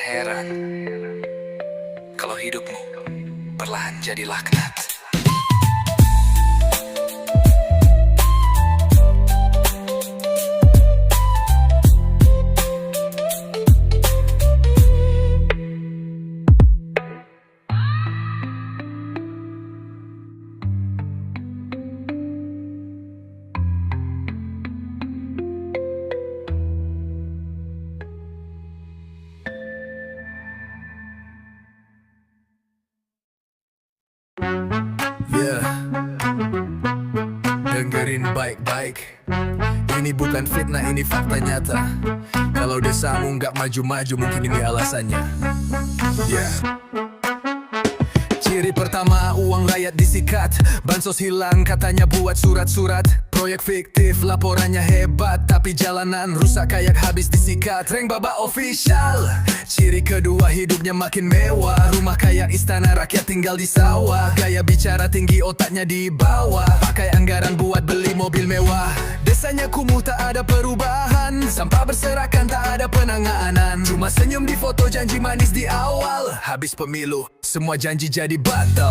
heran kalau hidupmu perlahan jadi laknat. Dengerin baik-baik, ini bukan fitnah, ini fakta nyata. Kalau desamu nggak maju-maju, mungkin ini alasannya. Ciri pertama, uang rakyat disikat. Bansos hilang, katanya buat surat-surat. Proyek fiktif, laporannya hebat, tapi jalanan rusak kayak habis disikat. Reng Baba official. Ciri kedua, hidupnya makin mewah. Rumah kayak istana, rakyat tinggal di sawah. Gaya bicara tinggi, otaknya di bawah. Pakai anggaran buat beli mobil mewah. Desanya kumuh, tak ada perubahan. Sampah berserakan, tak ada penanganan. Cuma senyum di foto, janji manis di awal. Habis pemilu, semua janji jadi batal.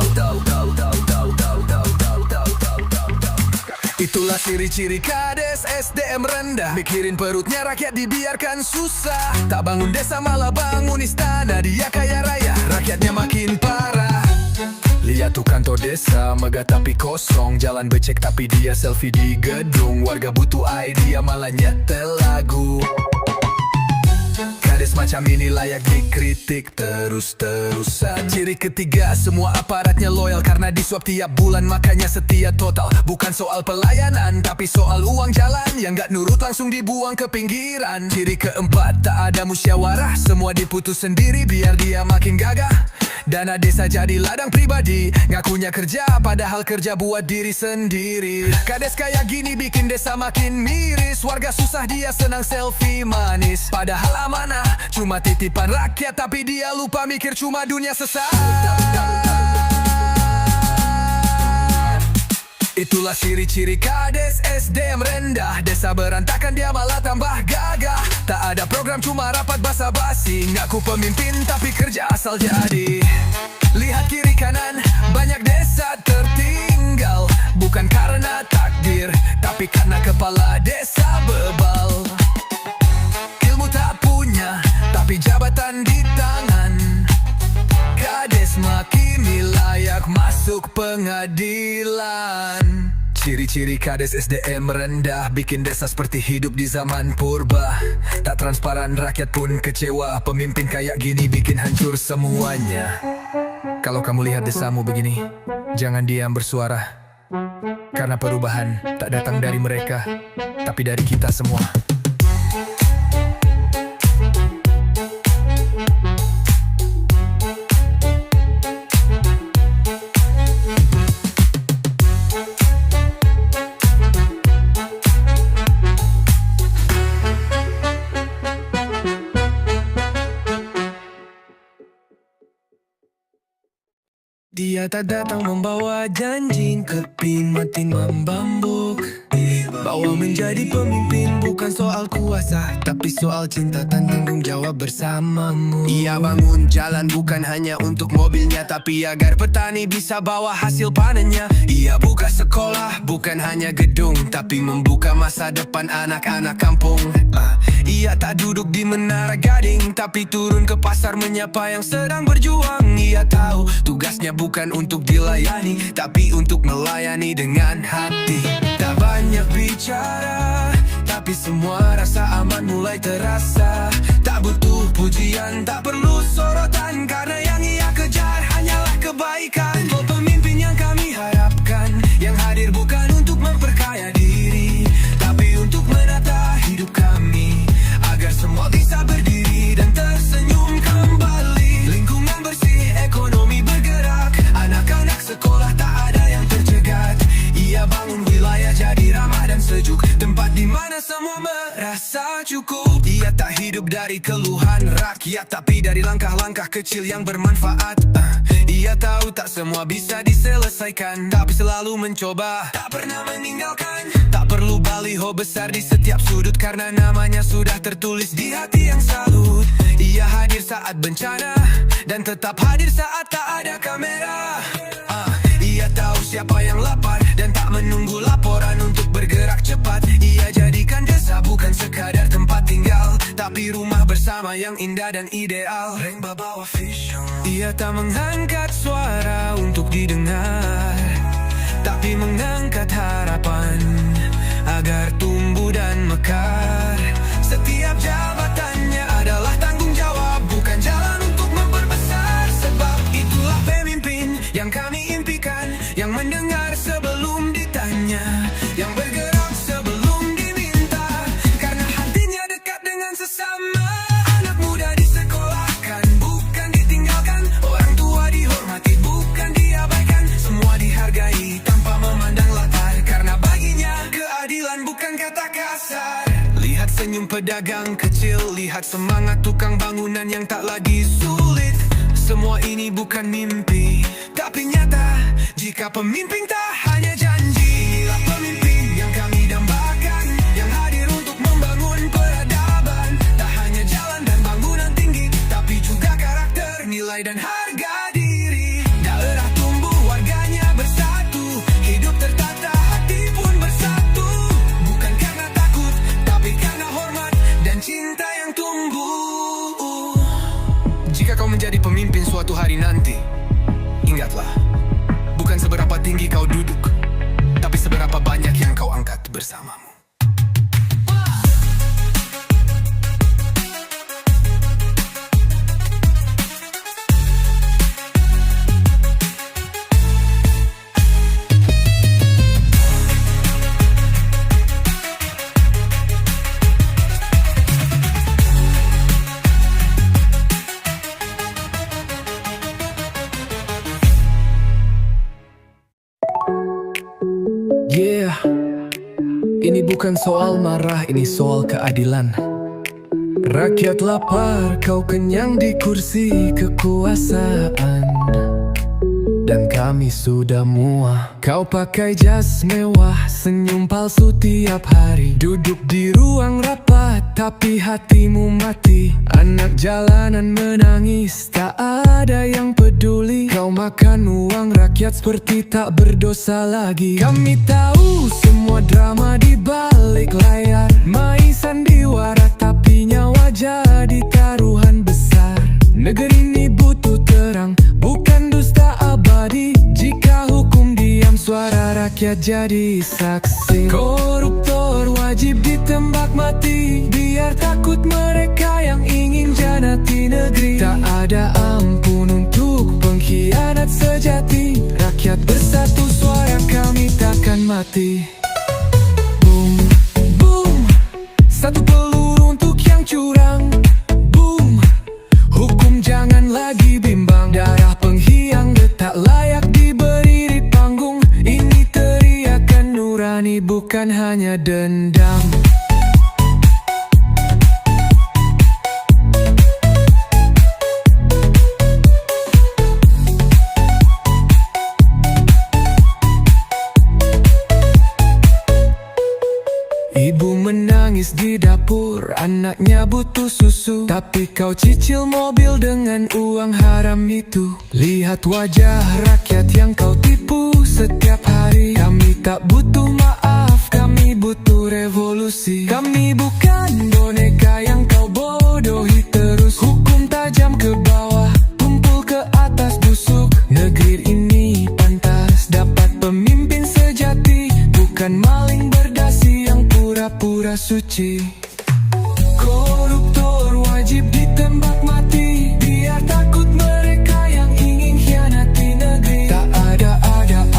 Itulah ciri-ciri kades SDM rendah. Mikirin perutnya rakyat dibiarkan susah. Tak bangun desa malah bangun istana. Dia kaya raya, rakyatnya makin parah. Lihat tuh kantor desa, megah tapi kosong. Jalan becek tapi dia selfie di gedung. Warga butuh air, dia malah nyetel lagu. Kades macam ini layak dikritik terus-terusan. Ciri ketiga, semua aparatnya loyal karena disuap tiap bulan, makanya setia total. Bukan soal pelayanan, tapi soal uang jalan yang gak nurut langsung dibuang ke pinggiran. Ciri keempat, tak ada musyawarah, semua diputus sendiri biar dia makin gagah. Dana desa jadi ladang pribadi, ngakunya kerja padahal kerja buat diri sendiri. Kades kayak gini bikin desa makin miris. Warga susah, dia senang selfie manis. Padahal amanah cuma titipan rakyat, tapi dia lupa mikir cuma dunia sesat. Itulah ciri-ciri kades SDM rendah. Desa berantakan, dia malah tambah gagah. Tak ada program, cuma rapat basa-basi. Ngaku pemimpin tapi kerja asal jadi. Lihat kiri kanan, banyak desa tertinggal. Bukan karena takdir, tapi karena kepala desa bebal. Ilmu tak punya, tapi jabatan di tangan. Kades makini layak masuk pengadilan. Ciri-ciri kades SDM rendah bikin desa seperti hidup di zaman purba. Tak transparan, rakyat pun kecewa. Pemimpin kayak gini bikin hancur semuanya. Kalau kamu lihat desamu begini, jangan diam bersuara. Karena perubahan tak datang dari mereka, tapi dari kita semua. Dia tak datang membawa janji, keping mati membambuk. Bawa menjadi pemimpin bukan soal kuasa, tapi soal cinta dan tanggung jawab bersamamu. Ia bangun jalan bukan hanya untuk mobilnya, tapi agar petani bisa bawa hasil panennya. Ia buka sekolah bukan hanya gedung, tapi membuka masa depan anak-anak kampung. Ia tak duduk di menara gading, tapi turun ke pasar menyapa yang sedang berjuang. Ia tahu tugasnya bukan untuk dilayani, tapi untuk melayani dengan hati. Tak banyak bicara, tapi semua rasa aman mulai terasa. Tak butuh pujian, tak perlu sorotan, karena yang ia kejar hanyalah kebaikan. Oh, pemimpin yang kami harapkan, yang hadir bukan untuk memperkaya diri, tapi untuk menata hidup kami, agar semua bisa berdiri dan tersenyum kembali. Lingkungan bersih, ekonomi bergerak, anak-anak sekolah tak ada yang tercegat. Ia bangun wilayah jadi ramah dan sejuk, tempat di mana semua merasa cukup. Ia tak hidup dari keluhan rakyat, tapi dari langkah-langkah kecil yang bermanfaat. Ia tahu tak semua bisa diselesaikan, tapi selalu mencoba, tak pernah meninggalkan. Tak perlu baliho besar di setiap sudut, karena namanya sudah tertulis di hati yang salut. Ia hadir saat bencana dan tetap hadir saat tak ada kamera. Ia tahu siapa yang lapar dan tak menunggu laporan untuk bergerak cepat. Ia jadikan desa bukan sekadar tempat tinggal, tapi rumah bersama yang indah dan ideal. Ia tak mengangkat suara untuk didengar, tapi mengangkat harapan agar tumbuh dan mekar. Setiap jabatannya adalah tanggung jawab, bukan jalan untuk memperbesar. Sebab itulah pemimpin yang kami impikan, yang mendengar sebelum ditanya, yang bergerak sebelum diminta, karena hatinya dekat dengan sesama. Anak muda disekolahkan, bukan ditinggalkan. Orang tua dihormati, bukan diabaikan. Semua dihargai tanpa memandang latar, karena baginya keadilan bukan kata kasar. Lihat senyum pedagang kecil, lihat semangat tukang bangunan yang tak lagi sulit. Semua ini bukan mimpi, tapi nyata jika pemimpin tak hanya janji. Inilah pemimpin yang kami dambakan, yang hadir untuk membangun peradaban. Tak hanya jalan dan bangunan tinggi, tapi juga karakter, nilai dan harga diri. Daerah tumbuh, warganya bersatu, hidup tertata, hati pun bersatu. Bukan karena takut, tapi karena hormat dan cinta yang tumbuh. Jika kau menjadi pemimpin suatu hari nanti, ingatlah, bukan seberapa tinggi kau duduk, tapi seberapa banyak yang kau angkat bersamamu. Yeah, ini bukan soal marah, ini soal keadilan. Rakyat lapar, kau kenyang di kursi kekuasaan, dan kami sudah muak. Kau pakai jas mewah, senyum palsu tiap hari, duduk di ruang rapat, tapi hatimu mati. Anak jalanan menangis, tak ada yang peduli. Kau makan uang rakyat seperti tak berdosa lagi. Kami tahu semua drama di balik layar, main sandiwara tapi nyawa jadi taruhan besar. Negeri ini butuh terang, bukan dusta abadi. Jika hukum diam, suara rakyat jadi saksi. Koruptor wajib ditembak mati, biar takut mereka yang ingin janati negeri. Tak ada ampun untuk pengkhianat sejati. Rakyat bersatu, suara kami takkan mati. Boom, boom, satu peluru untuk yang curang. Boom, hukum jangan lagi bimbang. Darah pengkhianat tak layak diberi di panggung. Ini teriakan nurani, bukan hanya dendam. Ibu menangis di dapur, anaknya butuh susu, tapi kau cicil mobil dengan uang haram itu. Lihat wajah rakyat yang kau tipu setiap hari. Kami tak butuh maaf, kami butuh revolusi. Kami bukan boneka yang kau bodohi terus. Hukum tajam ke bawah, tumpul ke atas busuk. Negeri ini pantas dapat pemimpin sejati, bukan maling berdasi yang pura-pura suci. Koruptor wajib ditembak mati, biar takut mereka yang ingin khianati negeri. Tak ada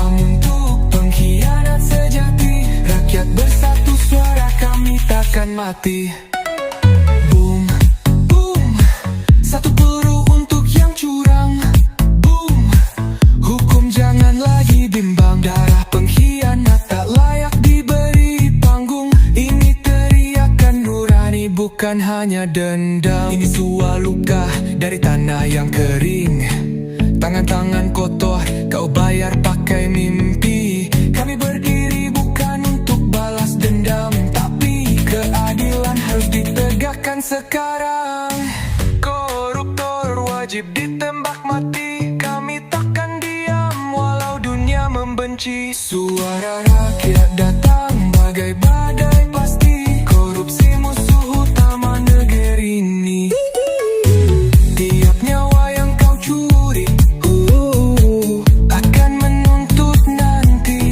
untuk pengkhianat sejati. Rakyat bersatu, suara kami takkan mati. Boom, boom, satu peluru untuk yang curang. Boom, hukum jangan lagi bimbang. Darah pengkhianat tak layak diberi panggung. Ini teriakan nurani, bukan hanya dendam. Ini suah luka dari tanah yang kering. Tangan-tangan kotor kau bayar pakai mimpi. Kami berdiri bukan untuk balas dendam, tapi keadilan harus ditegakkan sekarang. wajib ditembak mati. Kami takkan diam walau dunia membenci. Suara rakyat datang bagai badai pasti. Korupsi musuh utama negeri ini. Tiap nyawa yang kau curi akan menuntut nanti.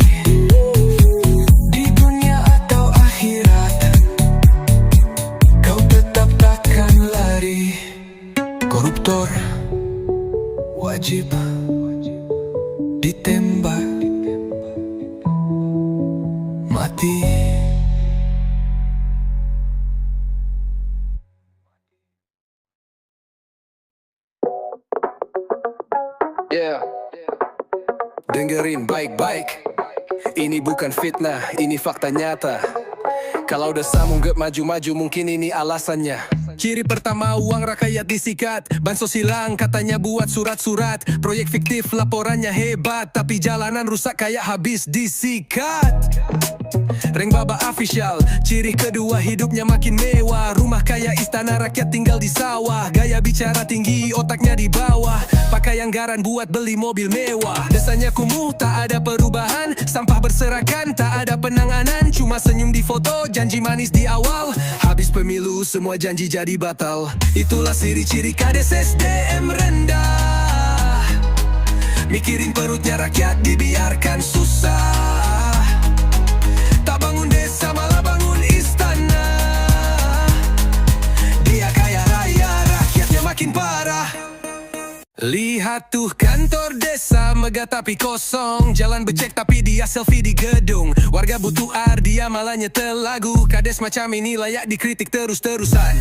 Di dunia atau akhirat, kau tetap takkan lari. Koruptor wajib ditembak mati. Yeah. Dengerin baik-baik, ini bukan fitnah, ini fakta nyata. Kalau udah sambung gak maju-maju mungkin ini alasannya. Ciri pertama, uang rakyat disikat. Bansos hilang, katanya buat surat-surat. Proyek fiktif, laporannya hebat, tapi jalanan rusak kayak habis disikat. Reng Baba official. Ciri kedua, hidupnya makin mewah. Rumah kaya, istana rakyat tinggal di sawah. Gaya bicara tinggi, otaknya di bawah. Pakai anggaran buat beli mobil mewah. Desanya kumuh, tak ada perubahan. Sampah berserakan, tak ada penanganan. Cuma senyum di foto, janji manis di awal. Habis pemilu, semua janji jadi batal. Itulah ciri-ciri kades SDM rendah. Mikirin perutnya rakyat, dibiarkan susah. Tak bangun desa, malah bangun istana. Dia kaya raya, rakyatnya makin parah. Lihat tuh kantor desa, megah tapi kosong. Jalan becek tapi dia selfie di gedung. Warga butuh air, dia malah nyetel lagu. Kades macam ini layak dikritik terus-terusan.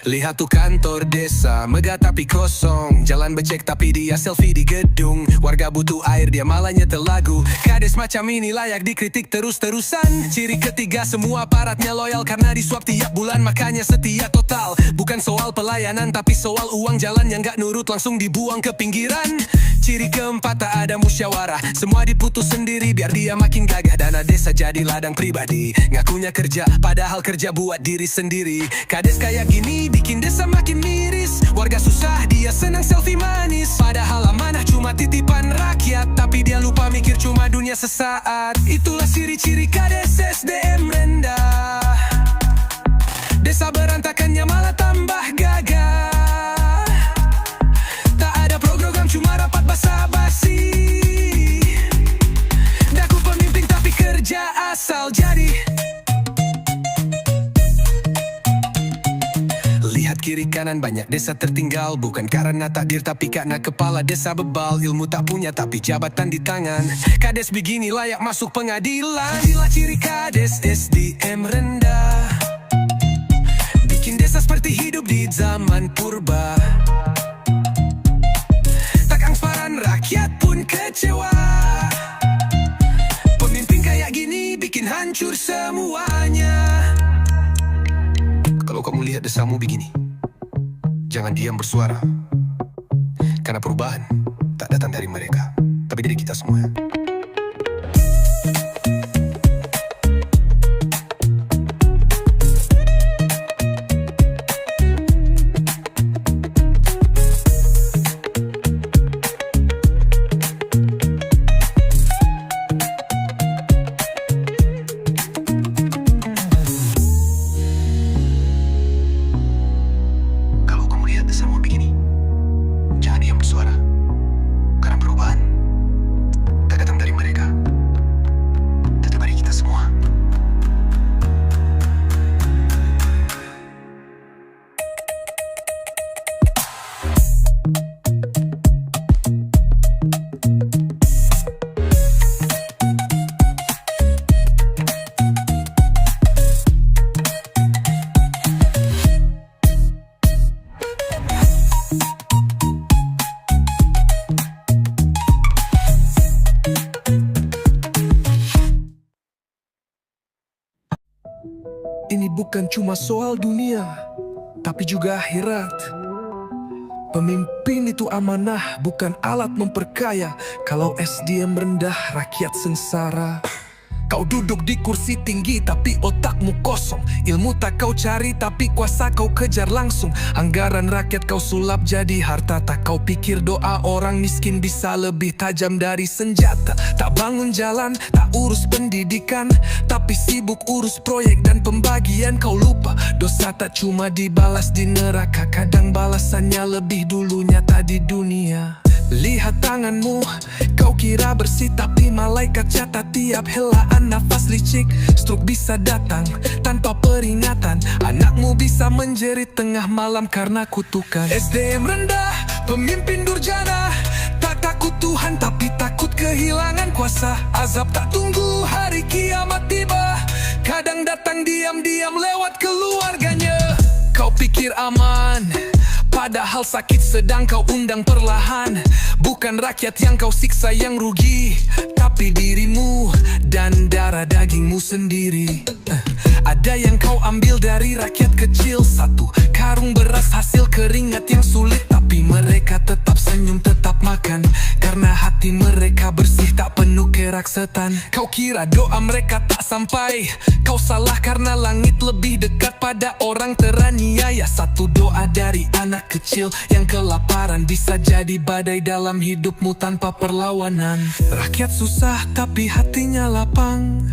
Lihat tuh kantor desa, megah tapi kosong. Jalan becek tapi dia selfie di gedung. Warga butuh air, dia malah nyetel lagu. Kades macam ini layak dikritik terus-terusan. Ciri ketiga, semua aparatnya loyal karena disuap tiap bulan, makanya setia total. Bukan soal pelayanan tapi soal uang jalan yang gak nurut langsung dibuang ke pinggiran. Ciri keempat, tak ada musyawarah. Semua diputus sendiri biar dia makin gagah. Dana desa jadi ladang pribadi. Ngakunya kerja padahal kerja buat diri sendiri. Kades kayak gini bikin desa makin miris. Warga susah, dia senang selfie manis. Padahal amanah cuma titipan rakyat, tapi dia lupa mikir cuma dunia sesaat. Itulah ciri-ciri kades SDM rendah. Desa berantakannya malah tambah gagah. Tak ada program, cuma rapat basa-basi. Daku pemimpin tapi kerja asal jadi. Kiri kanan banyak desa tertinggal. Bukan karena takdir tapi karena kepala desa bebal. Ilmu tak punya tapi jabatan di tangan. Kades begini layak masuk pengadilan. Inilah ciri kades SDM rendah. Bikin desa seperti hidup di zaman purba. Tak transparan, rakyat pun kecewa. Pemimpin kayak gini bikin hancur semuanya. Kalau kamu lihat desamu begini, jangan diam bersuara. Karena perubahan tak datang dari mereka, tapi dari kita semua. Ini bukan cuma soal dunia, tapi juga akhirat. Pemimpin itu amanah, bukan alat memperkaya. Kalau SDM rendah, rakyat sengsara. Kau duduk di kursi tinggi tapi otakmu kosong. Ilmu tak kau cari tapi kuasa kau kejar langsung. Anggaran rakyat kau sulap jadi harta. Tak kau pikir doa orang miskin bisa lebih tajam dari senjata. Tak bangun jalan, tak urus pendidikan, tapi sibuk urus proyek dan pembagian. Kau lupa dosa tak cuma dibalas di neraka, kadang balasannya lebih dulu nyata di dunia. Lihat tanganmu, kau kira bersih tapi malaikat catat tiap helaan nafas licik. Stroke bisa datang tanpa peringatan. Anakmu bisa menjerit tengah malam karena kutukan. SDM rendah, pemimpin durjana, tak takut Tuhan tapi takut kehilangan kuasa. Azab tak tunggu hari kiamat tiba, kadang datang diam-diam lewat keluarganya. Kau pikir aman, padahal sakit sedang kau undang perlahan. Bukan rakyat yang kau siksa yang rugi, tapi dirimu dan darah dagingmu sendiri. Ada yang kau ambil dari rakyat kecil, satu karung beras hasil keringat yang sulit. Tapi mereka tetap senyum, tetap makan, karena hati mereka bersih tak penuh kerak setan. Kau kira doa mereka tak sampai, kau salah karena langit lebih dekat pada orang teraniaya. Satu doa dari anak kecil yang kelaparan bisa jadi badai dalam hidupmu tanpa perlawanan. Rakyat susah tapi hatinya lapang,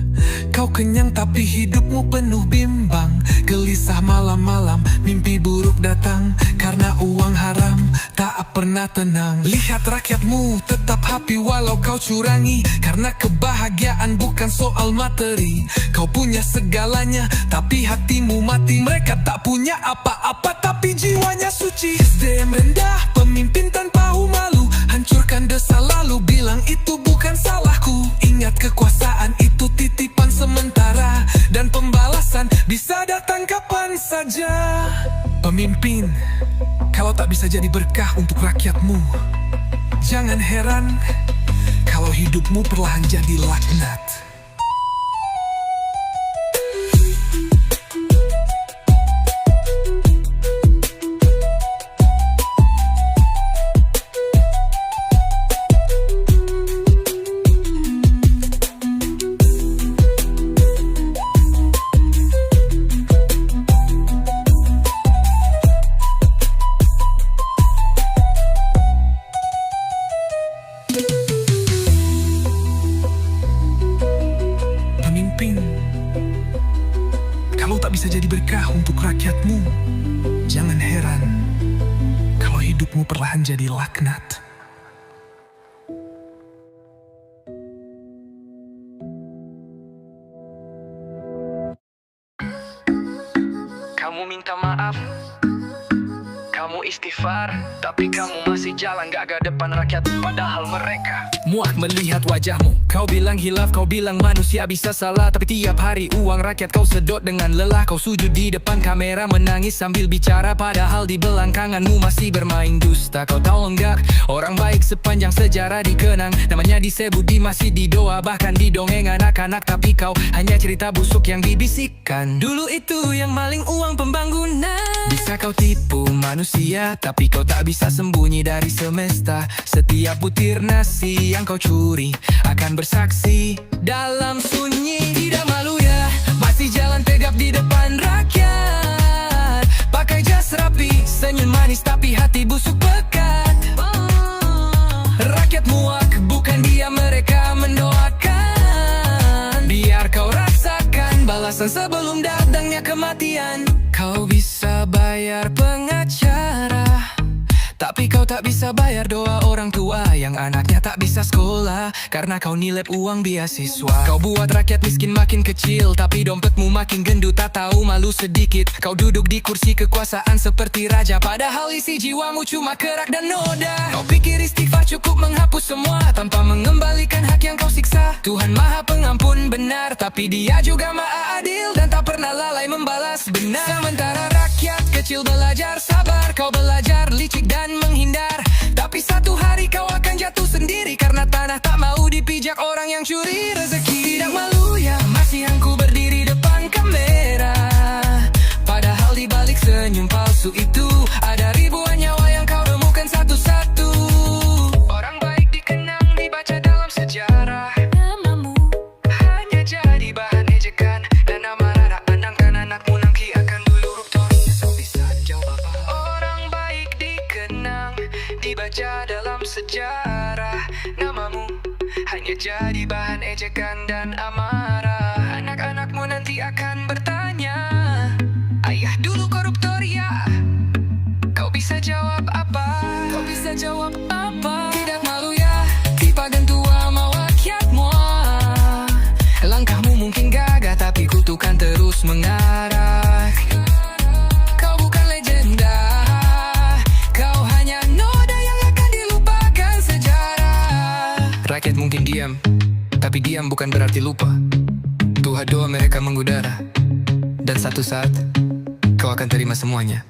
kau kenyang tapi hidupmu penuh bimbang. Gelisah malam-malam, mimpi buruk datang, karena uang haram tak pernah tenang. Lihat rakyatmu tetap happy walau kau curangi, karena kebahagiaan bukan soal materi. Kau punya segalanya tapi hatimu mati. Mereka tak punya apa-apa tapi jiwanya suci. SDM rendah, pemimpin tanpa malu, hancurkan desa lalu bilang itu bukan salahku. Ingat kekuasaan itu titipan sementara, dan pembalasan bisa datang kapan saja. Pemimpin, kalau tak bisa jadi berkah untuk rakyatmu, jangan heran kalau hidupmu perlahan jadi laknat. Kalau tak bisa jadi berkah untuk rakyatmu, jangan heran kalau hidupmu perlahan jadi laknat. Kamu minta maaf, kamu istighfar, tapi kamu masih jalan gak ke depan rakyat, padahal mereka muak melihat wajahmu. Kau bilang hilaf, kau bilang manusia bisa salah, tapi tiap hari uang rakyat kau sedot dengan lelah. Kau sujud di depan kamera menangis sambil bicara, padahal di belakangmu masih bermain dusta. Kau tahu enggak, orang baik sepanjang sejarah dikenang, namanya disebut di masjid, di doa, bahkan di dongeng anak-anak. Tapi kau hanya cerita busuk yang dibisikkan. Dulu itu yang maling uang pembangunan. Bisa kau tipu manusia, tapi kau tak bisa sembunyi dari semesta. Setiap butir nasi yang kau curi akan bersaksi dalam sunyi. Tidak malu ya, masih jalan tegap di depan rakyat. Pakai jas rapi, senyum manis tapi hati busuk pekat. Rakyat muak, bukan dia mereka mendoakan. Biar kau rasakan balasan sebelum datangnya kematian. Kau bisa bayar pengacara, tapi kau tak bisa bayar doa orang tua yang anaknya tak bisa sekolah, karena kau nilep uang beasiswa. Kau buat rakyat miskin makin kecil, tapi dompetmu makin gendut, tak tahu malu sedikit. Kau duduk di kursi kekuasaan seperti raja, padahal isi jiwamu cuma kerak dan noda. Kau pikir istighfar cukup menghapus semua tanpa mengembalikan hak yang kau siksa. Tuhan maha pengampun benar, tapi dia juga maha adil dan tak pernah lalai membalas benar. Sementara rakyat kecil belajar sabar, kau belajar licik dan menghindar. Tapi satu hari kau akan jatuh sendiri, karena tanah tak mau dipijak orang yang curi rezeki. Tidak malu ya, masih aku berdiri depan kamera, padahal di balik senyum palsu itu ada ribuan nyawa yang kau remukan satu-satu. Orang baik dikenang dibaca dalam sejarah, namamu hanya jadi sejarah. Namamu hanya jadi bahan ejekan dan amarah. Anak-anakmu nanti akan bertanya, ayah dulu koruptor ya? Kau bisa jawab apa? Kau bisa jawab apa? Tidak malu ya, dipandang tua mau rakyatmu. Langkahmu mungkin gagah tapi kutukan terus mengarah. Kau bukan legenda, kau hanya noda yang akan dilupakan sejarah. Rakyat mungkin diam, tapi diam bukan berarti lupa. Tuhan doa mereka mengudara, dan satu saat kau akan terima semuanya.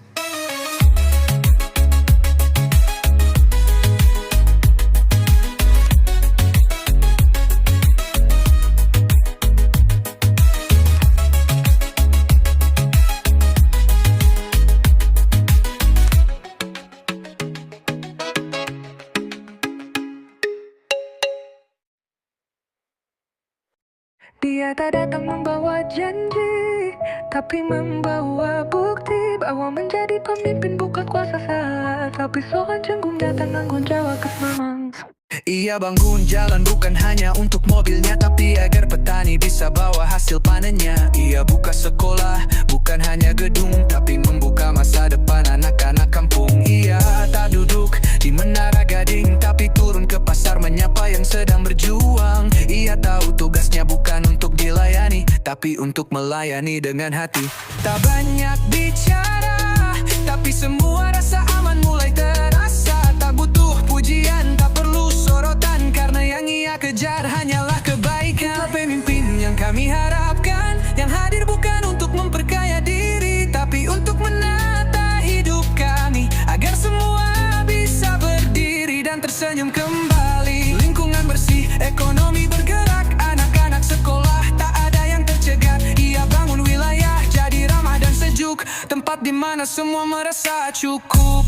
Dia tak datang membawa janji, tapi membawa bukti bahwa menjadi pemimpin bukan kuasa saat, tapi soal canggung datang tanggung jawab memang. Ia bangun jalan bukan hanya untuk mobilnya, tapi agar petani bisa bawa hasil panennya. Ia buka sekolah, bukan hanya gedung, tapi membuka masa depan anak-anak kampung. Ia tak duduk di menara gading, tapi turun ke pasar menyapa yang sedang berjuang. Ia tahu tugasnya bukan untuk dilayani, tapi untuk melayani dengan hati. Tak banyak bicara, tapi semua rasa aman mulai terasa. Tak butuh pujian, tak perlu sorotan, karena yang ia kejar hanyalah kebaikan. Pemimpin yang kami harapkan, yang hadir bukan untuk memperkaya diri, tapi untuk menata hidup kami, agar semua bisa berdiri dan tersenyum kembali. Lingkungan bersih, ekonomi bergerak, anak-anak sekolah tak ada yang tercegat. Ia bangun wilayah jadi ramah dan sejuk, tempat di mana semua merasa cukup.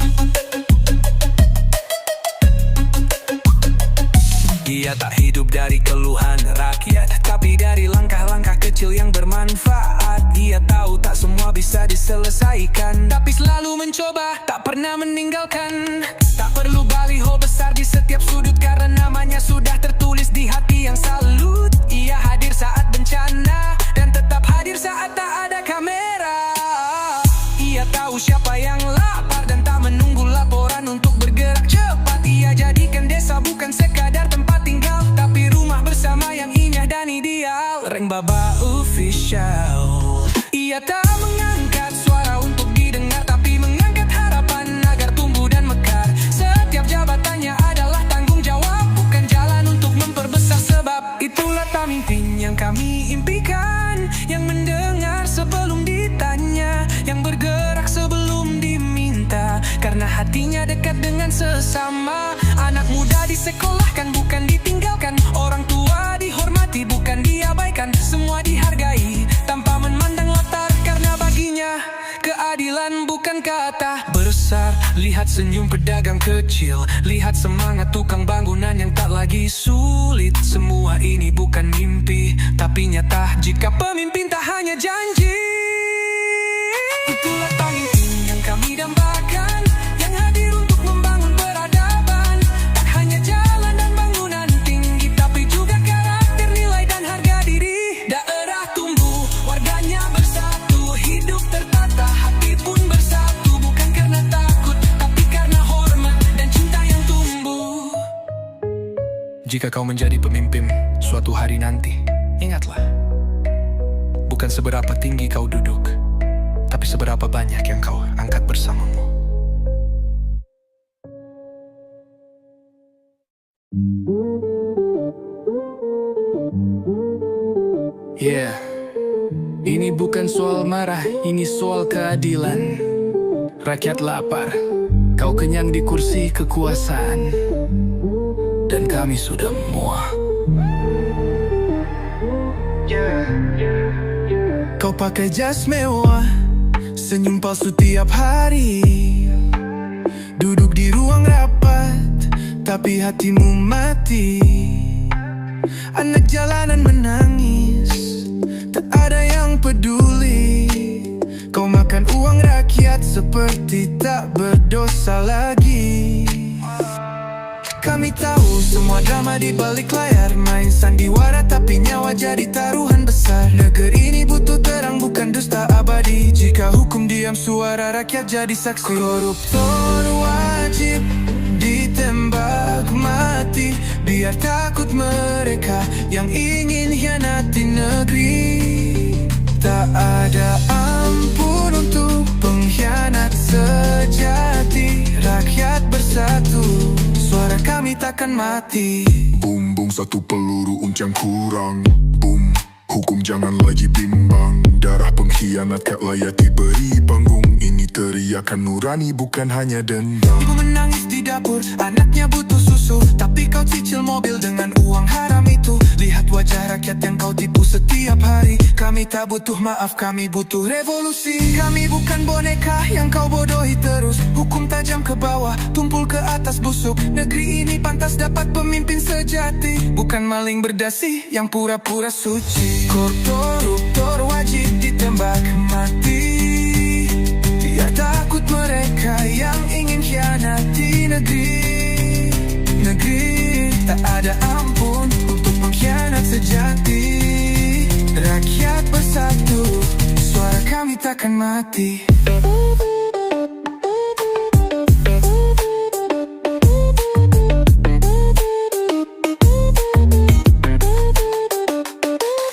Ia tak hidup dari keluhan rakyat, tapi dari langkah-langkah kecil yang bermanfaat. Ia tahu tak semua bisa diselesaikan, tapi selalu mencoba, tak pernah meninggalkan. Tak perlu baliho besar di setiap sudut, karena namanya sudah tertulis di hati yang salut. Ia hadir saat bencana, dan tetap hadir saat tak ada kamera. Ia tahu siapa yang lapar, dan tak menunggu laporan untuk bergerak cepat. Ia jadikan desa bukan sekadar tempat tinggal, tapi rumah bersama yang indah dan ideal. Reng Baba Official. Ia tak mengangkat suara untuk didengar, tapi mengangkat harapan agar tumbuh dan mekar. Setiap jabatannya adalah tanggung jawab, bukan jalan untuk memperbesar sebab. Itulah pemimpin yang kami impikan, yang mendengar sebelum ditanya, yang bergerak sebelum diminta, karena hatinya dekat dengan sesama. Anak muda disekolahkan bukan ditinggalkan, orang tua dihormati bukan diabaikan. Semua dihargai tanpa memandang latar, karena baginya keadilan bukan kata besar. Lihat senyum pedagang kecil, lihat semangat tukang bangunan yang tak lagi sulit. Semua ini bukan mimpi, tapi nyata jika pemimpin tak hanya janji. Itulah pemimpin yang kami dambakan, yang hadir untuk membangun peradaban. Tak hanya jalan dan bangunan tinggi, tapi juga karakter, nilai dan harga diri. Daerah tumbuh, warganya bersatu, hidup tertata, hati pun bersatu. Bukan karena takut, tapi karena hormat dan cinta yang tumbuh. Jika kau menjadi pemimpin suatu hari nanti, ingatlah, bukan seberapa tinggi kau duduk, tapi seberapa banyak yang kau angkat bersamamu. Yeah, ini bukan soal marah, ini soal keadilan. Rakyat lapar, kau kenyang di kursi kekuasaan, dan kami sudah muak. Kau pakai jas mewah, senyum palsu tiap hari, duduk di ruang rapat, tapi hatimu mati. Anak jalanan menangis, tak ada yang peduli. Kau makan uang rakyat seperti tak berdosa lagi. Kami tahu semua drama di balik layar, main sandiwara tapi nyawa jadi taruhan besar. Negeri ini butuh terang bukan dusta abadi. Jika hukum diam suara rakyat jadi saksi. Koruptor wajib ditembak mati, biar takut mereka yang ingin hianati negeri. Tak ada ampun untuk pengkhianat sejati. Rakyat bersatu, suara kami takkan mati. Boom, boom, satu peluru uncang kurang. Boom, hukum jangan lagi bimbang. Darah pengkhianat tak layak diberi panggung. Ini teriakan nurani bukan hanya dendam. Ibu menangis di dapur, anaknya butuh susu, tapi kau cicil mobil dengan uang haram itu. Lihat wajah rakyat yang kau tipu setiap hari. Kami tak butuh maaf, kami butuh revolusi. Kami bukan boneka yang kau bodohi terus. Hukum tajam ke bawah, tumpul ke atas busuk. Negeri ini pantas dapat pemimpin sejati, bukan maling berdasi yang pura-pura suci. Koruptor wajib ditembak mati, biar takut mereka yang ingin khianati negeri. Negeri tak ada ampun untuk pengkhianat sejati. Rakyat bersatu, suara kami takkan mati.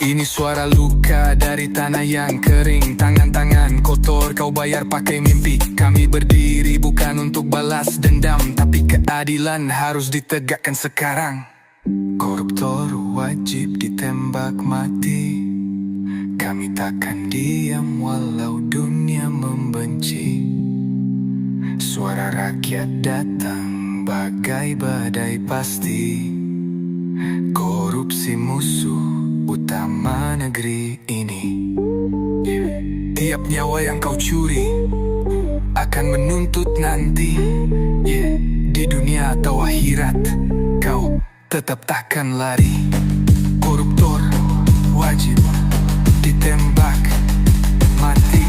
Ini suara luka dari tanah yang kering. Tangan-tangan kotor kau bayar pakai mimpi. Kami berdiri bukan untuk balas dendam, tapi keadilan harus ditegakkan sekarang. Koruptor wajib ditembak mati. Kami takkan diam walau dunia membenci. Suara rakyat datang bagai badai pasti. Korupsi musuh utama negeri ini. Tiap nyawa yang kau curi akan menuntut nanti. Di dunia atau akhirat kau tetap takkan lari. Koruptor wajib ditembak mati.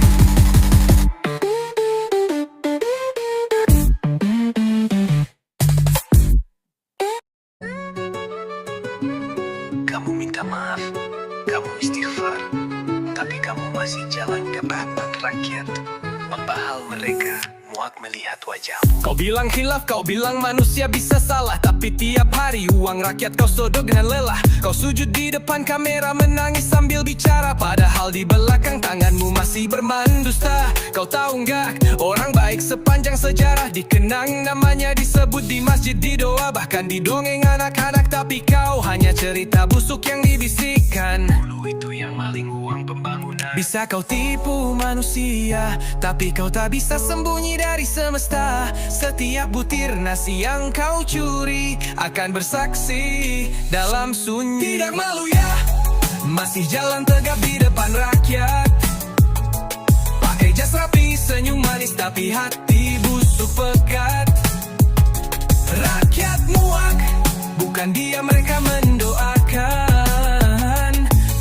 Kamu minta maaf, kamu istighfar, tapi kamu masih jalan ke depan rakyat. Membahal mereka, muak melihat wajahmu. Kau bilang khilaf, kau bilang manusia bisa salah, tapi tiap hari uang rakyat kau sodok dengan lelah. Kau sujud di depan kamera menangis sambil bicara, padahal di belakang tanganmu masih bermandusta. Kau tahu nggak, orang baik sepanjang sejarah dikenang namanya, disebut di masjid, di doa, bahkan di dongeng anak-anak. Tapi kau hanya cerita busuk yang dibisikkan. Dulu itu yang maling uang pembangunan. Bisa kau tipu manusia, tapi kau tak bisa sembunyi dari semesta. Setiap butir nasi yang kau curi akan bersaksi dalam sunyi. Tidak malu ya, masih jalan tegap di depan rakyat. Pakai jas rapi, senyum manis, tapi hati busuk pekat. Rakyat muak, bukan dia mereka mendoakan.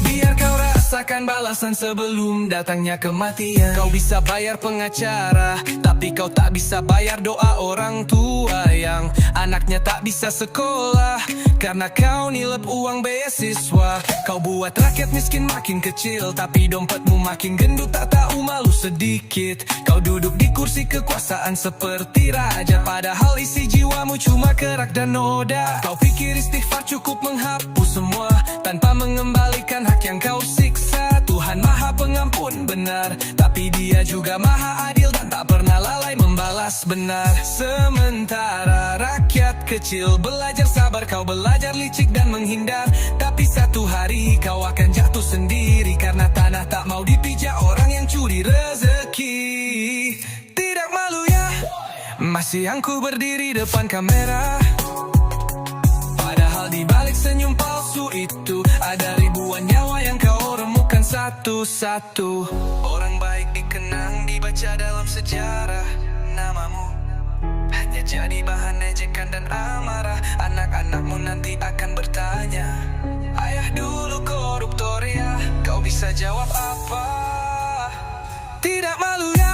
Biar kau rasakan balasan sebelum datangnya kematian. Kau bisa bayar pengacara, tapi kau tak bisa bayar doa orang tua yang anaknya tak bisa sekolah karena kau nilep uang beasiswa. Kau buat rakyat miskin makin kecil, tapi dompetmu makin gendut, tak tahu malu sedikit. Kau duduk di kursi kekuasaan seperti raja, padahal isi jiwamu cuma kerak dan noda. Kau pikir istighfar cukup menghapus semua tanpa mengembalikan hak yang kau siksa. Tuhan maha pengampun benar, tapi dia juga maha adil dan tak pernah lalai membalas benar. Sementara rakyat kecil belajar sabar, kau belajar licik dan menghindar. Tapi satu hari kau akan jatuh sendiri, karena tanah tak mau dipijak orang yang curi rezeki. Tidak malu ya, masih aku berdiri depan kamera, padahal di balik senyum palsu itu ada ribuan nyawa yang kau remukan satu-satu. Orang baik dikenang, dibaca dalam sejarah. Namamu hanya jadi bahan ejekan dan amarah. Anak-anakmu nanti akan bertanya, ayah dulu koruptor ya, kau bisa jawab apa? Tidak malu ya,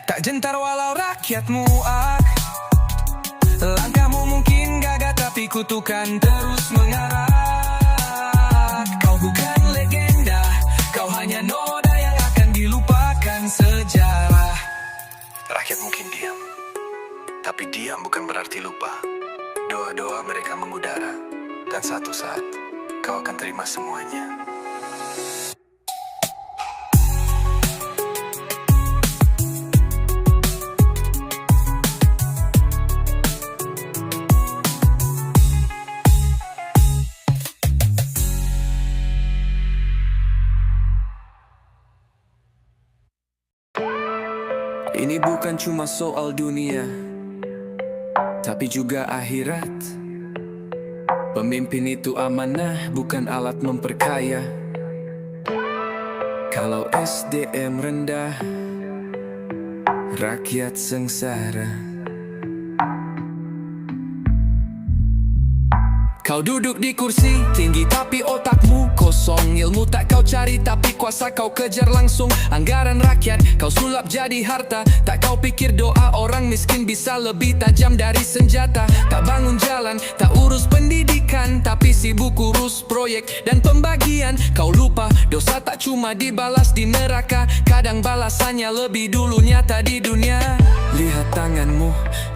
tak gentar walau rakyat muak. Langkahmu mungkin kutukan terus mengarah. Kau bukan legenda, kau hanya noda yang akan dilupakan sejarah. Rakyat mungkin diam, tapi diam bukan berarti lupa. Doa-doa mereka mengudara, dan satu saat kau akan terima semuanya. Ini bukan cuma soal dunia, tapi juga akhirat. Pemimpin itu amanah, bukan alat memperkaya. Kalau SDM rendah, rakyat sengsara. Kau duduk di kursi tinggi tapi otakmu kosong. Ilmu tak kau cari tapi kuasa kau kejar langsung. Anggaran rakyat kau sulap jadi harta. Tak kau pikir doa orang miskin bisa lebih tajam dari senjata. Tak bangun jalan, tak urus pendidikan, tapi sibuk urus proyek dan pembagian. Kau lupa dosa tak cuma dibalas di neraka, kadang balasannya lebih dulu nyata di dunia. Lihat tanganmu,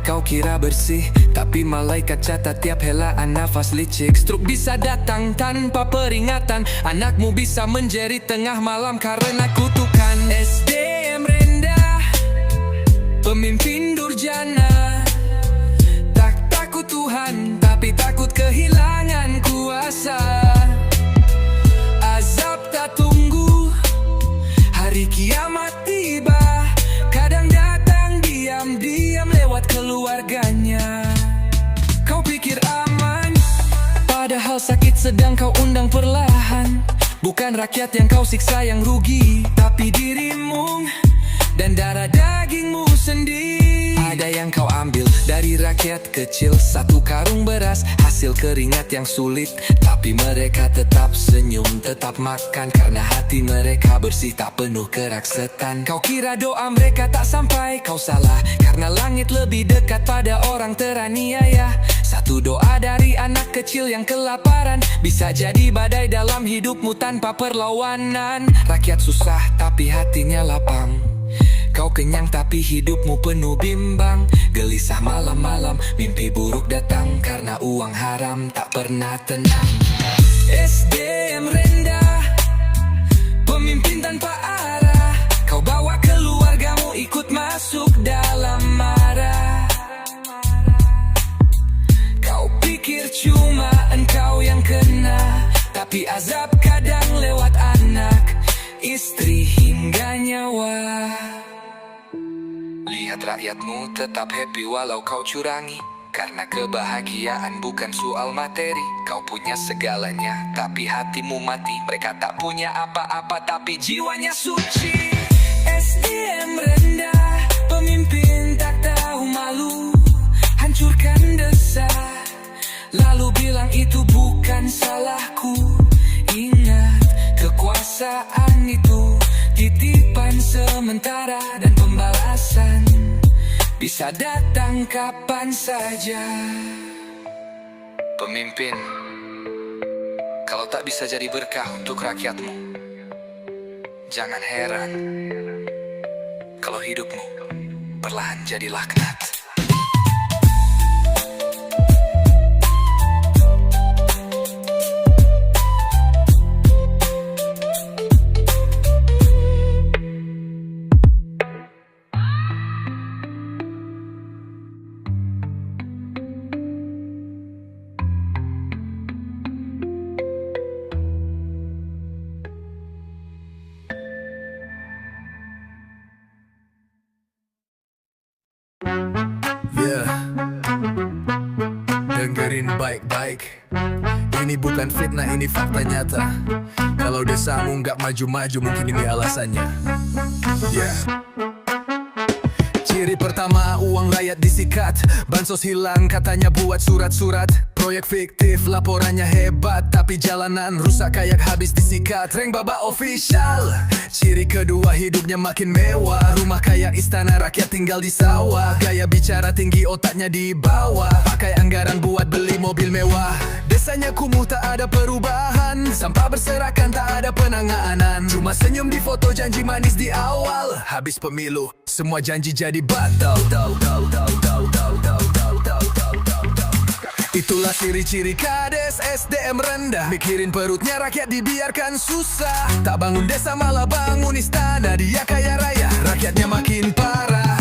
kau kira bersih, tapi malaikat catat tiap helaan nafas licik. Stroke bisa datang tanpa peringatan, anakmu bisa menjerit tengah malam karena kutukan. SDM rendah, pemimpin durjana. Tak takut Tuhan, tapi takut kehilangan kuasa. Azab tak tunggu, hari kiamat tiba. Kadang datang diam-diam lewat keluarganya. Kau pikir aman, padahal sakit sedang kau undang perlahan. Bukan rakyat yang kau siksa yang rugi, tapi dirimu dan darah dagingmu sendiri. Ada yang kau ambil dari rakyat kecil, satu karung beras, hasil keringat yang sulit. Tapi mereka tetap senyum, tetap makan, karena hati mereka bersih, tak penuh keraksetan. Kau kira doa mereka tak sampai, kau salah, karena langit lebih dekat pada orang teraniaya. Satu doa dari anak kecil yang kelaparan bisa jadi badai dalam hidupmu tanpa perlawanan. Rakyat susah tapi hatinya lapang, kau kenyang tapi hidupmu penuh bimbang. Gelisah malam-malam, mimpi buruk datang, karena uang haram tak pernah tenang. SDM rendah, pemimpin tanpa arah. Kau bawa keluargamu ikut masuk dalam marah. Kau pikir cuma engkau yang kena, tapi azab kadang lewat anak, istri hingga nyawa. Lihat rakyatmu tetap happy walau kau curangi, karena kebahagiaan bukan soal materi. Kau punya segalanya, tapi hatimu mati. Mereka tak punya apa-apa, tapi jiwanya suci. SDM rendah, pemimpin tak tahu malu, hancurkan desa, lalu bilang itu bukan salahku. Ingat, kekuasaan itu titipan sementara, dan pembalasan bisa datang kapan saja. Pemimpin, kalau tak bisa jadi berkah untuk rakyatmu, jangan heran kalau hidupmu perlahan jadi laknat. Dengerin baik-baik, ini bukan fitnah, ini fakta nyata. Kalau desamu nggak maju-maju, mungkin ini alasannya. Ciri pertama, uang rakyat disikat. Bansos hilang, katanya buat surat-surat. proyek fiktif, laporannya hebat, tapi jalanan rusak kayak habis disikat. Reng Baba Official. Ciri kedua, hidupnya makin mewah, rumah kayak istana, rakyat tinggal di sawah. Gaya bicara tinggi, otaknya di bawah, pakai anggaran buat beli mobil mewah. Desanya kumuh, tak ada perubahan, sampah berserakan, tak ada penanganan. Cuma senyum di foto, janji manis di awal. Habis pemilu, semua janji jadi batal. Itulah ciri-ciri kades SDM rendah, mikirin perutnya rakyat dibiarkan susah. Tak bangun desa malah bangun istana, dia kaya raya, rakyatnya makin parah.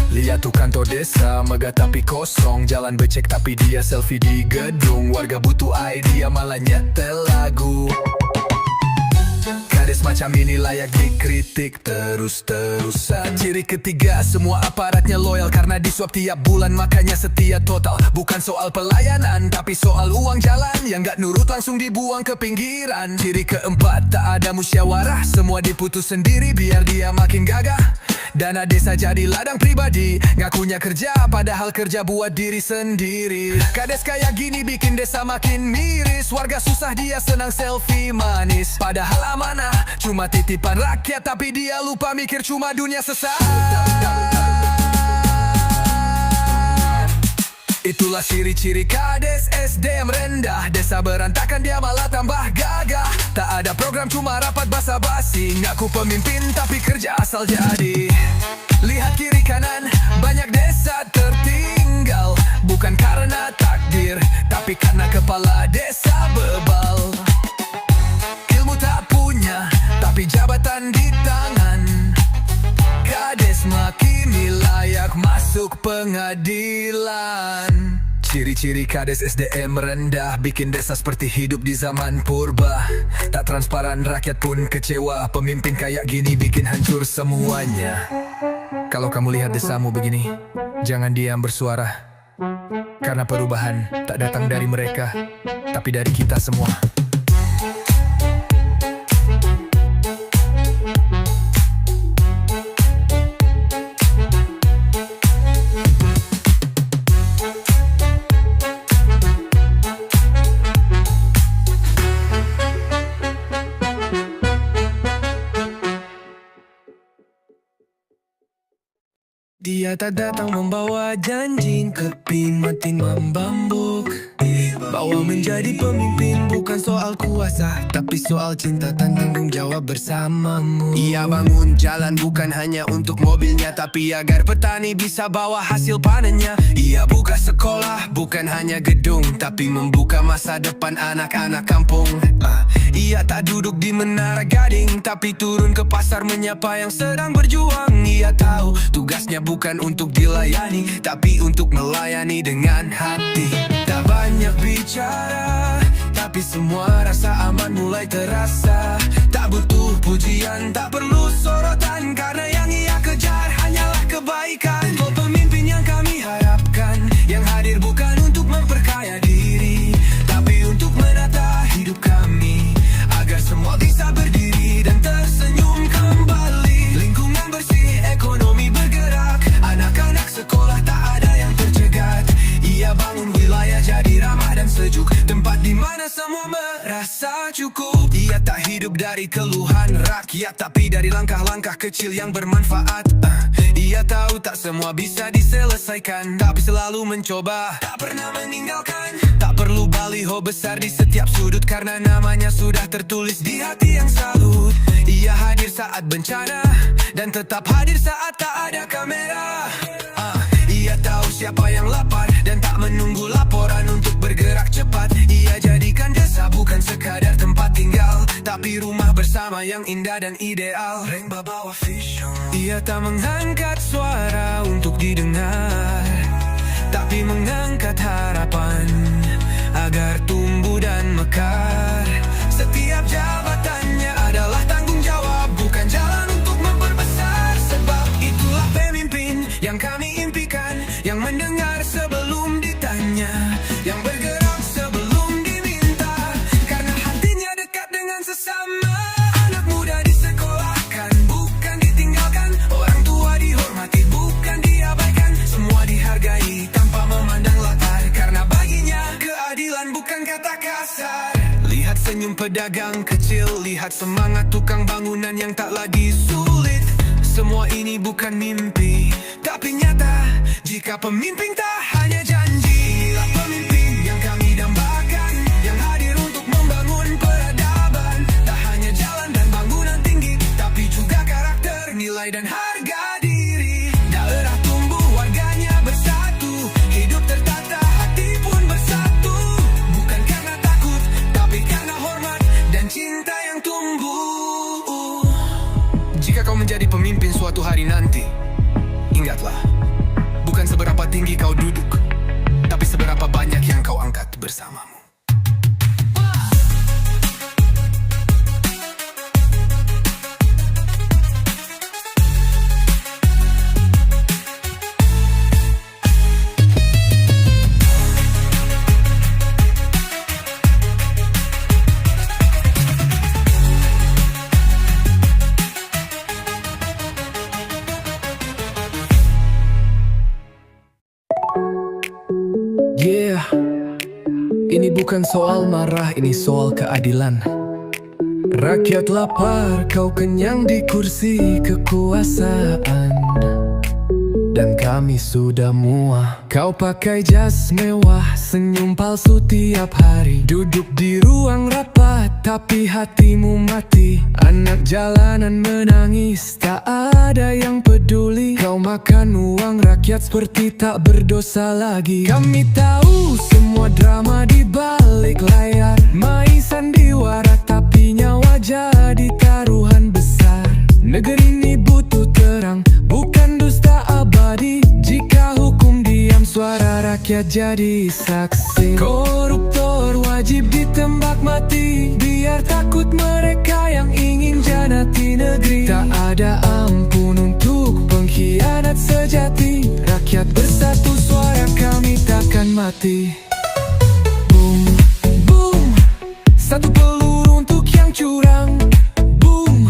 Lihat tuh kantor desa, megah tapi kosong, jalan becek tapi dia selfie di gedung. Warga butuh idea malah nyetel lagu. Kades macam ini layak dikritik terus-terusan. Ciri ketiga, semua aparatnya loyal karena disuap tiap bulan, makanya setia total. Bukan soal pelayanan, tapi soal uang jalan yang gak nurut langsung dibuang ke pinggiran. Ciri keempat, tak ada musyawarah, semua diputus sendiri biar dia makin gagah. Dana desa jadi ladang pribadi, ngakunya kerja padahal kerja buat diri sendiri. Kades kayak gini bikin desa makin miris, warga susah dia senang selfie manis. Padahal amanah cuma titipan rakyat, tapi dia lupa mikir cuma dunia sesat. Itulah ciri-ciri kades SDM rendah, desa berantakan dia malah tambah gagah. Tak ada program cuma rapat basa-basi, ngaku pemimpin tapi kerja asal jadi. Lihat kiri kanan, banyak desa tertinggal, bukan karena takdir, tapi karena kepala desa bebal. Ilmu tak punya, tapi jabatan di tangan. Kades makini layak masuk pengadilan. Ciri-ciri kades SDM rendah, bikin desa seperti hidup di zaman purba. Tak transparan, rakyat pun kecewa, pemimpin kayak gini bikin hancur semuanya. Kalau kamu lihat desamu begini, jangan diam bersuara, karena perubahan tak datang dari mereka, tapi dari kita semua. Dia tak datang membawa janji, keping mati membambuk. Bawa menjadi pemimpin bukan soal kuasa, tapi soal cinta dan tanggung jawab bersamamu. Ia bangun jalan bukan hanya untuk mobilnya, tapi agar petani bisa bawa hasil panennya. Ia buka sekolah bukan hanya gedung, tapi membuka masa depan anak-anak kampung. Ia tak duduk di menara gading, tapi turun ke pasar menyapa yang sedang berjuang. Ia tahu tugasnya bukan untuk dilayani, tapi untuk melayani dengan hati. Tak banyak bicara, tapi semua rasa aman mulai terasa. Tak butuh pujian, tak perlu sorotan, karena yang ia kejar hanyalah kebaikan. Oh, pemimpin yang kami harapkan, yang hadir bukan untuk memperkaya diri, tapi untuk menata hidup kami, agar semua bisa berdiri dan tersenyum kembali. Lingkungan bersih, ekonomi bergerak, anak-anak sekolah tak ada yang tercegat. Ia bangun wilayah jadi ramah dan sejuk, tempat di mana semua merasa cukup. Ia tak hidup dari keluhan rakyat, tapi dari langkah-langkah kecil yang bermanfaat. Ia tahu tak semua bisa diselesaikan, tapi selalu mencoba, tak pernah meninggalkan. Tak perlu baliho besar di setiap sudut, karena namanya sudah tertulis di hati yang salut. Ia hadir saat bencana, dan tetap hadir saat tak ada kamera. Ia tahu siapa yang lapar, dan tak menunggu laporan untuk bergerak cepat. Ia jadikan desa bukan sekadar tempat tinggal, tapi rumah bersama yang indah dan ideal. Reng Baba Official. Ia tak mengangkat suara untuk didengar, tapi mengangkat harapan agar tumbuh dan mekar. Setiap jabatannya adalah tanggung jawab, bukan jalan untuk memperbesar. Sebab itulah pemimpin yang kami impikan, yang mendengar sebelum ditanya, yang bergerak sebelum diminta, karena hatinya dekat dengan sesama. Anak muda disekolahkan, bukan ditinggalkan. Orang tua dihormati, bukan diabaikan. Semua dihargai tanpa memandang latar, karena baginya keadilan pedagang kecil, lihat semangat tukang bangunan yang tak lagi sulit. Semua ini bukan mimpi, tapi nyata. Jika pemimpin tak hanya janji, inilah pemimpin yang kami dambakan, yang hadir untuk membangun peradaban. Tak hanya jalan dan bangunan tinggi, tapi juga karakter, nilai dan harga diri. Daerah tumbuh, warganya bersatu, hidup tertata, hati pun bersatu. Bukan karena takut, tapi karena hormat dan cinta yang tumbuh. Jika kau menjadi pemimpin suatu hari nanti, ingatlah, bukan seberapa tinggi kau duduk, tapi seberapa banyak yang kau angkat bersamamu. Yeah, ini bukan soal marah, ini soal keadilan. Rakyat lapar, kau kenyang di kursi kekuasaan, dan kami sudah muak. Kau pakai jas mewah, senyum palsu tiap hari, duduk di ruang rapat, tapi hatimu mati. Anak jalanan menangis, tak ada yang peduli. Kau makan uang rakyat seperti tak berdosa lagi. Kami tahu semua drama di balik layar, main sandiwara tapi nyawa jadi taruhan besar. Negeri ini butuh terang, bukan dusta abadi. Jika hukum diam, suara rakyat jadi saksi. Koruptor wajib ditembak mati, biar takut mereka yang ingin janati negeri. Tak ada ampun untuk pengkhianat sejati. Rakyat bersatu, suara kami takkan mati. Boom, boom, satu peluru untuk yang curang. Boom,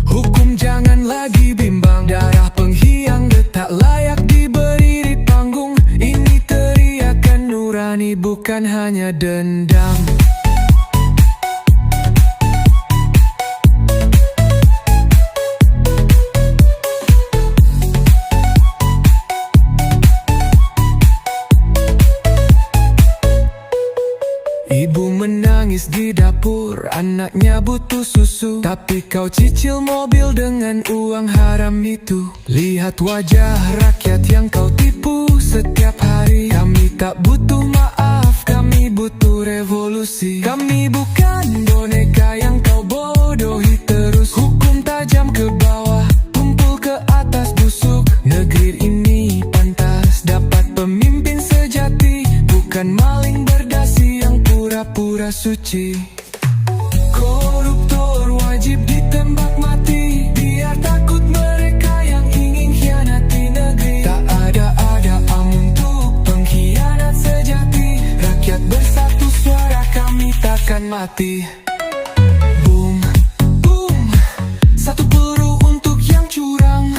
hukum jangan lagi bimbang. Darah pengkhianat tak layak diberi di panggung. Ini teriakan nurani, bukan hanya dendam. Ibu menangis di dapur, anaknya butuh susu, tapi kau cicil mobil dengan uang haram itu. Lihat wajah rakyat yang kau tipu setiap hari. Kami tak butuh maaf, kami butuh revolusi. Kami bukan boneka yang kau bodohi terus. Hukum tajam ke bawah, tumpul ke atas busuk. Negeri ini pantas dapat pemimpin sejati, bukan maling berdasi yang pura-pura suci. Koruptor wajib ditembak mati, biar takut mereka yang ingin khianati negeri. Tak ada untuk pengkhianat sejati. Rakyat bersatu, suara kami takkan mati. Boom, boom, satu peluru untuk yang curang.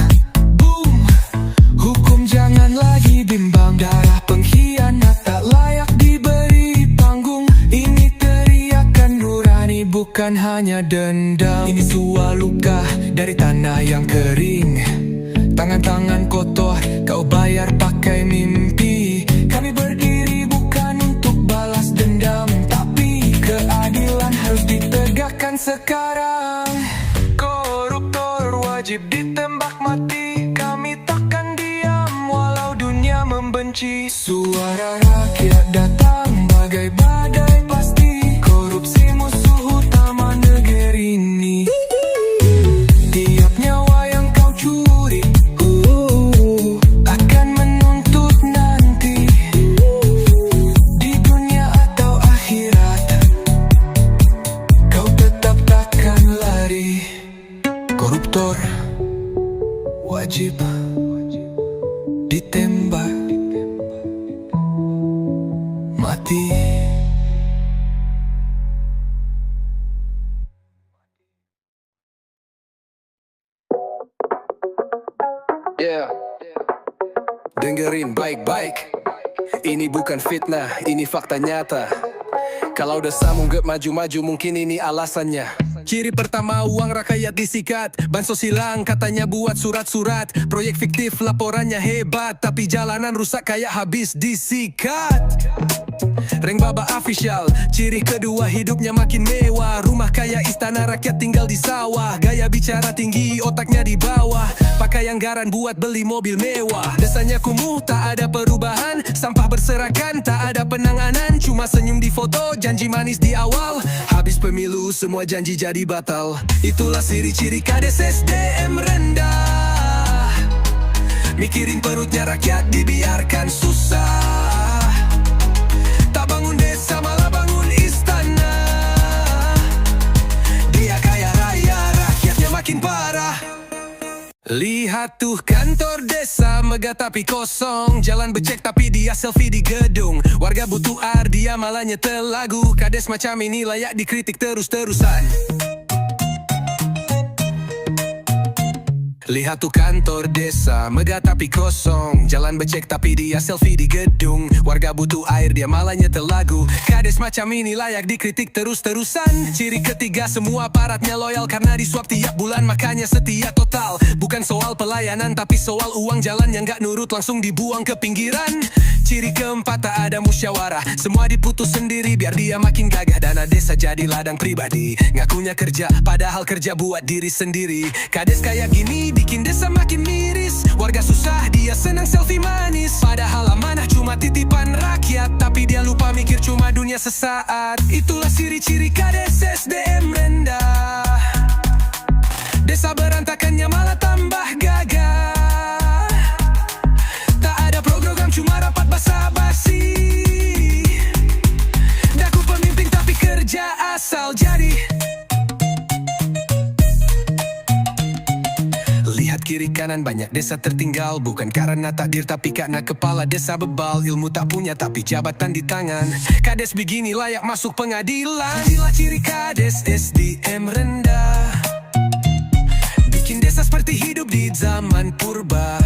Boom, hukum jangan lagi bimbang. Darah pengkhianat tak layak diberi panggung. Ini teriakan nurani, bukan hanya dendam. Ini suah luka dari tanah yang kering. Tangan-tangan kotor kau bayar pakai mimpi. Kami berdiri bukan untuk balas dendam, tapi keadilan harus ditegakkan sekarang. Koruptor wajib ditembak mati, kami takkan diam walau dunia membenci. Suara rakyat datang bagai badai pasti, korupsi musuh utama negeri ini. Tiap nyawa yang kau curi akan menuntut nanti, di dunia atau akhirat. Kau tetap takkan lari. Koruptor wajib ditembak mati. Yeah. Dengerin baik-baik, ini bukan fitnah, ini fakta nyata. Kalau desamu gak maju-maju mungkin ini alasannya. Ciri pertama, uang rakyat disikat. Bansos hilang katanya buat surat-surat. Proyek fiktif laporannya hebat, tapi jalanan rusak kayak habis disikat. Reng Baba official. Ciri kedua, hidupnya makin mewah. Rumah kaya istana, rakyat tinggal di sawah. Gaya bicara tinggi, otaknya di bawah. Pakai anggaran buat beli mobil mewah. Desanya kumuh, tak ada perubahan. Sampah berserakan, tak ada penanganan. Cuma senyum di foto, janji manis di awal. Habis pemilu, semua janji jadi batal. Itulah ciri-ciri kades SDM rendah. Mikirin perutnya rakyat, dibiarkan susah. Tak bangun desa, malah bangun istana. Dia kaya raya, rakyatnya makin parah. Lihat tuh kantor desa, megah tapi kosong. Jalan becek tapi dia selfie di gedung. Warga butuh air, dia malah nyetel lagu. Kades macam ini layak dikritik terus-terusan. Lihat tuh kantor desa, megah tapi kosong. Jalan becek tapi dia selfie di gedung. Warga butuh air, dia malah nyetel lagu. Kades macam ini layak dikritik terus-terusan. Ciri ketiga, semua aparatnya loyal karena disuap tiap bulan, makanya setia total. Bukan soal pelayanan tapi soal uang jalan yang gak nurut langsung dibuang ke pinggiran. Ciri keempat, tak ada musyawarah. Semua diputus sendiri biar dia makin gagah. Dana desa jadi ladang pribadi. Ngakunya kerja padahal kerja buat diri sendiri. Kades kayak gini bikin desa makin miris. Warga susah, dia senang selfie manis. Padahal amanah cuma titipan rakyat, tapi dia lupa mikir cuma dunia sesaat. Itulah ciri-ciri kades SDM rendah. Desa berantakannya malah tambah gagah. Tak ada program, cuma rapat basa-basi. Daku pemimpin tapi kerja asal jadi. Lihat kiri kanan, banyak desa tertinggal. Bukan karena takdir tapi karena kepala desa bebal. Ilmu tak punya tapi jabatan di tangan. Kades begini layak masuk pengadilan. Inilah ciri kades SDM rendah. Bikin desa seperti hidup di zaman purba.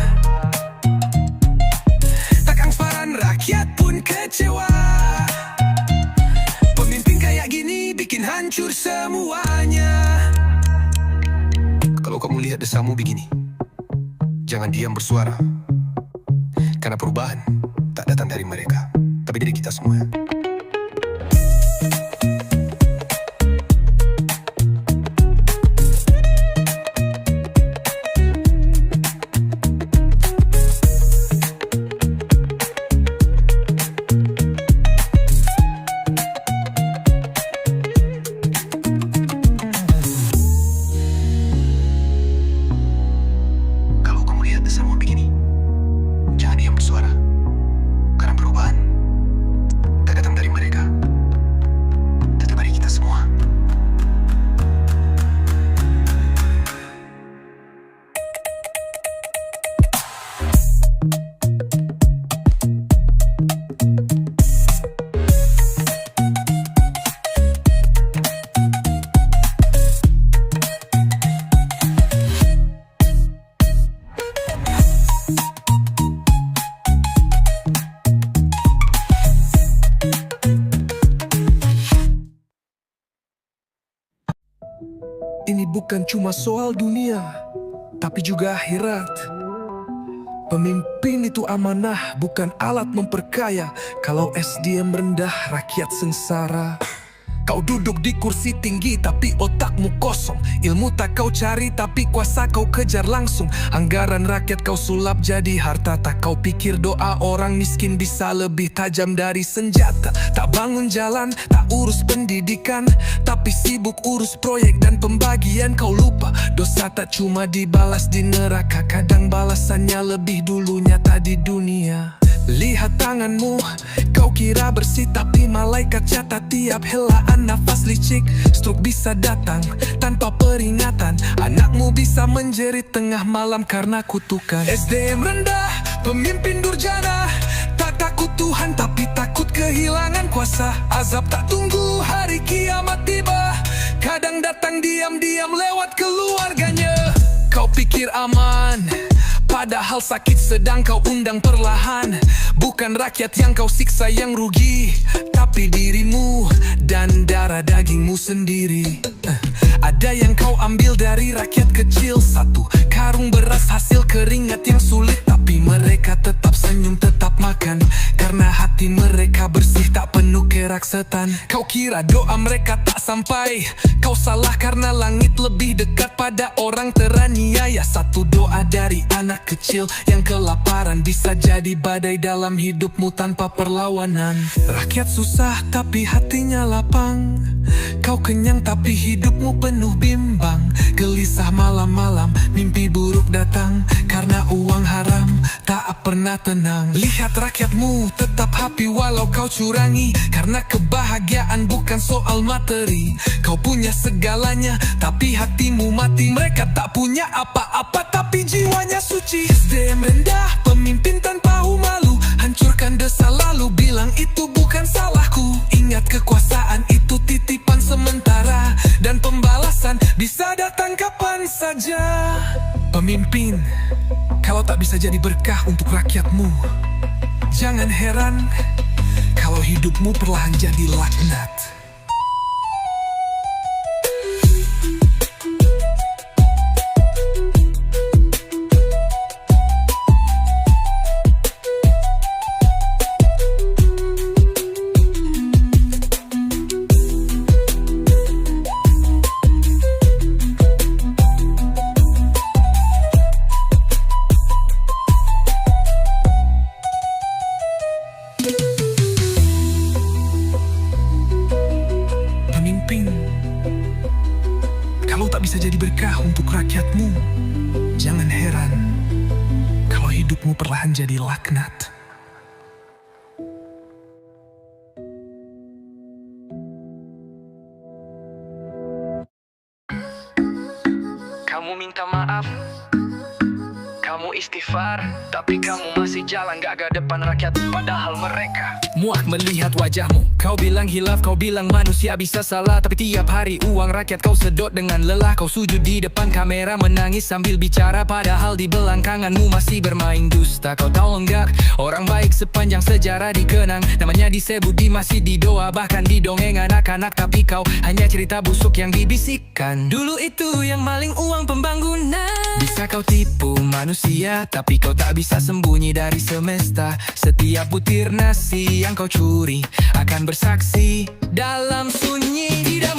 Tak transparan, rakyat pun kecewa. Pemimpin kayak gini bikin hancur semuanya. Kalau kamu lihat desamu begini, jangan diam bersuara. Karena perubahan tak datang dari mereka, tapi dari kita semua. Ini bukan cuma soal dunia, tapi juga akhirat. Pemimpin itu amanah, bukan alat memperkaya. Kalau SDM rendah, rakyat sengsara. Kau duduk di kursi tinggi tapi otakmu kosong. Ilmu tak kau cari tapi kuasa kau kejar langsung. Anggaran rakyat kau sulap jadi harta. Tak kau pikir doa orang miskin bisa lebih tajam dari senjata. Tak bangun jalan, tak urus pendidikan, tapi sibuk urus proyek dan pembagian. Kau lupa dosa tak cuma dibalas di neraka. Kadang balasannya lebih dulu nyata di dunia. Lihat tanganmu, kau kira bersih tapi malaikat catat tiap helaan nafas licik. Stroke bisa datang tanpa peringatan. Anakmu bisa menjerit tengah malam karena kutukan. SDM rendah, pemimpin durjana. Tak takut Tuhan tapi takut kehilangan kuasa. Azab tak tunggu hari kiamat tiba. Kadang datang diam-diam lewat keluarganya. Kau pikir aman, Padahal sakit sedang kau undang perlahan. Bukan rakyat yang kau siksa yang rugi, tapi dirimu dan darah dagingmu sendiri. Ada yang kau ambil dari rakyat kecil, satu karung beras hasil keringat yang sulit. Tapi mereka tetap senyum, tetap makan, karena hati mereka bersih, tak penuh kerak setan. Kau kira doa mereka tak sampai? Kau salah, karena langit lebih dekat pada orang teraniaya. Satu doa dari anak kecil yang kelaparan bisa jadi badai dalam hidupmu tanpa perlawanan. Rakyat susah tapi hatinya lapang, kau kenyang tapi hidupmu penuh bimbang. Gelisah malam-malam, mimpi buruk datang, karena uang haram tak pernah tenang. Lihat rakyatmu tetap happy walau kau curangi, karena kebahagiaan bukan soal materi. Kau punya segalanya tapi hatimu mati. Mereka tak punya apa-apa tapi jiwanya suci. SDM rendah, pemimpin tanpa malu, hancurkan desa lalu bilang itu bukan salahku. Ingat kekuasaan itu titipan sementara, dan pembalasan bisa datang kapan saja. Pemimpin, kalau tak bisa jadi berkah untuk rakyatmu, jangan heran kalau hidupmu perlahan jadi laknat. Pemimpin, kalau tak bisa jadi berkah untuk rakyatmu, jangan heran kalau hidupmu perlahan jadi laknat. Kamu minta maaf, kamu istighfar, tapi kamu masih jalan gak ke depan rakyat. Padahal mereka Muak melihat wajahmu. Kau bilang hilaf, kau bilang manusia bisa salah, tapi tiap hari uang rakyat kau sedot dengan lelah. Kau sujud di depan kamera menangis sambil bicara, padahal di belakangmu masih bermain dusta. Kau tahu enggak, orang baik sepanjang sejarah dikenang, namanya disebut di masjid, di doa, bahkan di dongeng anak-anak. Tapi kau hanya cerita busuk yang dibisikkan. Dulu itu yang maling uang pembangunan. Bisa kau tipu manusia, tapi kau tak bisa sembunyi dari semesta. Setiap butir nasi yang kau curi akan bersaksi dalam sunyi. Tidak